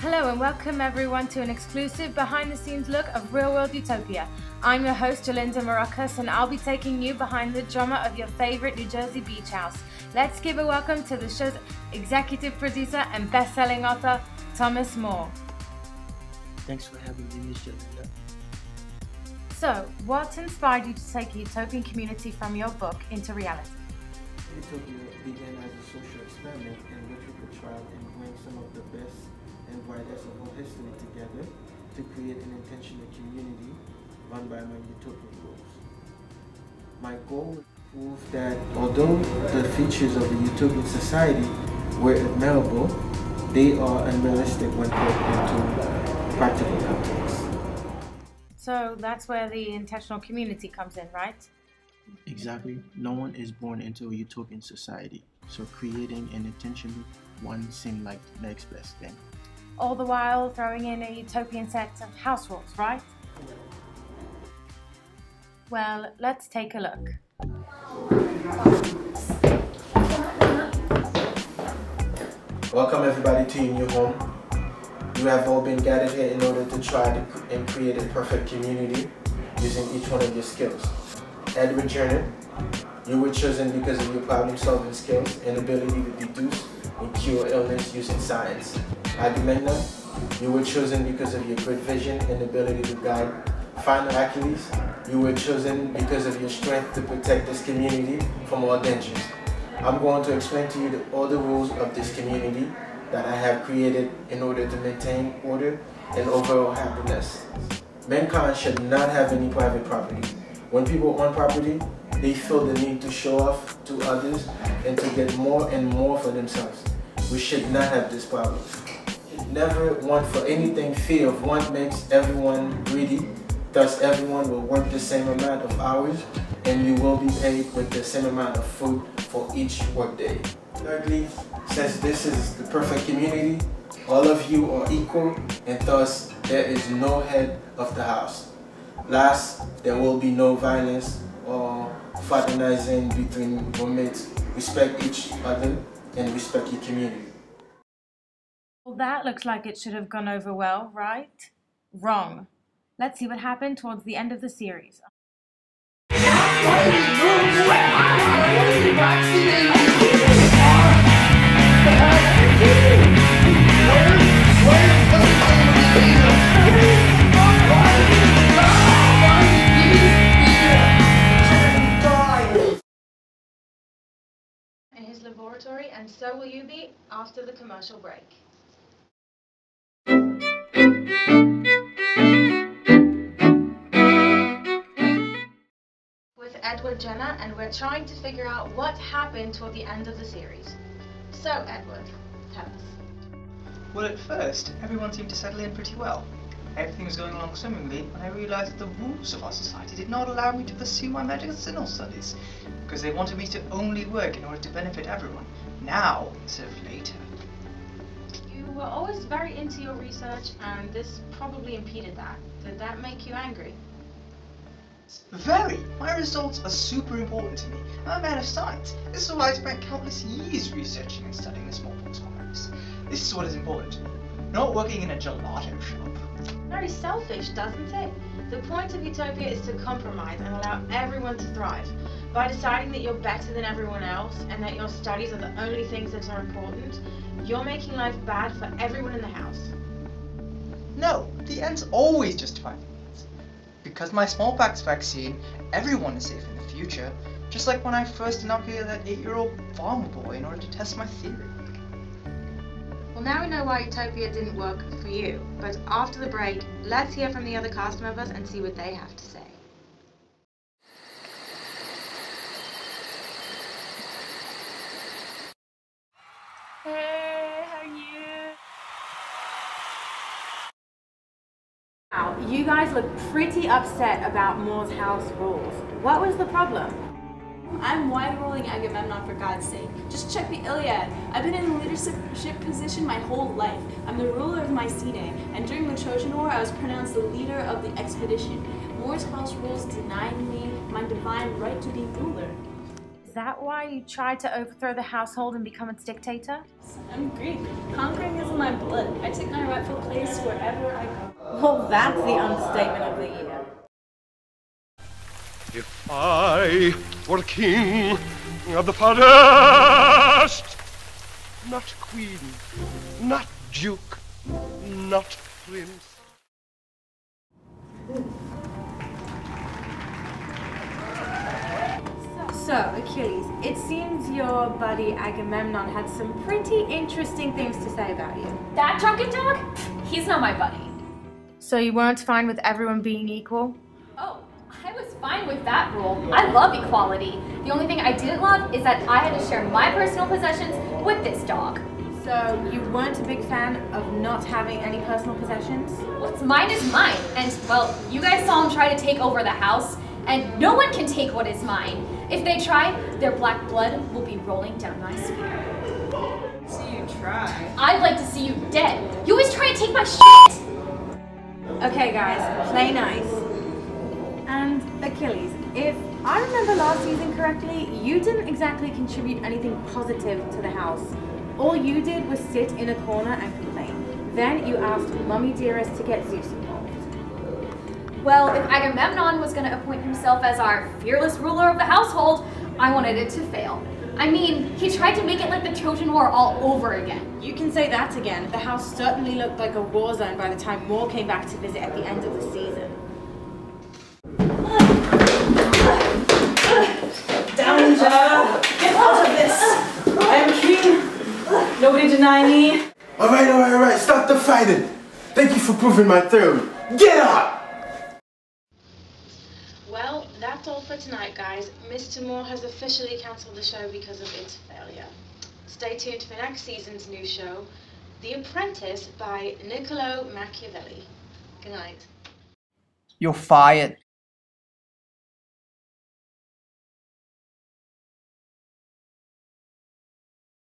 Hello and welcome everyone to an exclusive behind-the-scenes look of real-world utopia. I'm your host, Jolinda Maracas, and I'll be taking you behind the drama of your favorite New Jersey beach house. Let's give a welcome to the show's executive producer and best-selling author, Thomas More. Thanks for having me, Miss Jolinda. So, what inspired you to take a utopian community from your book into reality? Utopia began as a social experiment in which we could try and bring some of the best and brightest of our history together to create an intentional community run by my utopian goals. My goal was that although the features of a utopian society were admirable, they are unrealistic when put into practical context. So that's where the intentional community comes in, right? Exactly. No one is born into a utopian society, so creating an intentional one seemed like the next best thing. All the while throwing in a utopian set of house rules, right? Well, let's take a look. Welcome everybody to your new home. You have all been gathered here in order to try and create a perfect community using each one of your skills. Edward Jenner, you were chosen because of your problem-solving skills and ability to deduce and cure illness using science. Agamemnon, you were chosen because of your good vision and ability to guide. Finally, Achilles, you were chosen because of your strength to protect this community from all dangers. I'm going to explain to you all the rules of this community that I have created in order to maintain order and overall happiness. Mankind should not have any private property. When people own property, they feel the need to show off to others and to get more and more for themselves. We should not have this problem. Never want for anything fear of one makes everyone greedy. Thus everyone will work the same amount of hours and you will be paid with the same amount of food for each workday. Thirdly, since this is the perfect community, all of you are equal and thus there is no head of the house. Last, there will be no violence or fraternizing between roommates. Respect each other and respect your community. Well, that looks like it should have gone over well, right? Wrong. Let's see what happened towards the end of the series. In his laboratory, and so will you be after the commercial break. With Edward Jenner, and we're trying to figure out what happened toward the end of the series. So, Edward, tell us. Well, at first, everyone seemed to settle in pretty well. Everything was going along swimmingly when I realized that the rules of our society did not allow me to pursue my medicinal studies, because they wanted me to only work in order to benefit everyone, now instead of later. You were always very into your research, and this probably impeded that. Did that make you angry? Very! My results are super important to me. I'm a man of science. This is why I spent countless years researching and studying the smallpox virus. This is what is important to me, not working in a gelato shop. Very selfish, doesn't it? The point of utopia is to compromise and allow everyone to thrive. By deciding that you're better than everyone else and that your studies are the only things that are important, you're making life bad for everyone in the house. No, the ends always justify the means. Because my smallpox vaccine, everyone is safe in the future, just like when I first inoculated that 8-year-old farmer boy in order to test my theory. Well, now we know why utopia didn't work for you, but after the break, let's hear from the other cast members and see what they have to say. Hey, how are you? Wow, you guys look pretty upset about Moore's house rules. What was the problem? I'm wide-rolling Agamemnon, for God's sake. Just check the Iliad. I've been in a leadership position my whole life. I'm the ruler of Mycenae, and during the Trojan War, I was pronounced the leader of the expedition. Moore's house rules denied me my divine right to be ruler. that why you tried to overthrow the household and become its dictator? I'm Greek. Conquering is in my blood. I take my rightful place wherever I go. Well, that's the understatement of the year. If I were king of the forest, not queen, not duke, not prince. So, Achilles, it seems your buddy Agamemnon had some pretty interesting things to say about you. That drunken dog? He's not my buddy. So you weren't fine with everyone being equal? Oh, I was fine with that rule. I love equality. The only thing I didn't love is that I had to share my personal possessions with this dog. So you weren't a big fan of not having any personal possessions? What's mine is mine. And, well, you guys saw him try to take over the house, and no one can take what is mine. If they try, their black blood will be rolling down my spear. See you try. I'd like to see you dead. You always try to take my shit! Okay guys, play nice. And Achilles, if I remember last season correctly, you didn't exactly contribute anything positive to the house. All you did was sit in a corner and complain. Then you asked Mummy Dearest to get Zeus involved. Well, if Agamemnon was going to appoint himself as our fearless ruler of the household, I wanted it to fail. I mean, he tried to make it like the Trojan War all over again. You can say that again. The house certainly looked like a war zone by the time War came back to visit at the end of the season. Danger! Get out of this! I am king. Nobody deny me. Alright, stop the fighting. Thank you for proving my theory. Get up! Well, that's all for tonight, guys. Mr. Moore has officially cancelled the show because of its failure. Stay tuned for next season's new show, The Apprentice by Niccolo Machiavelli. Good night. You're fired.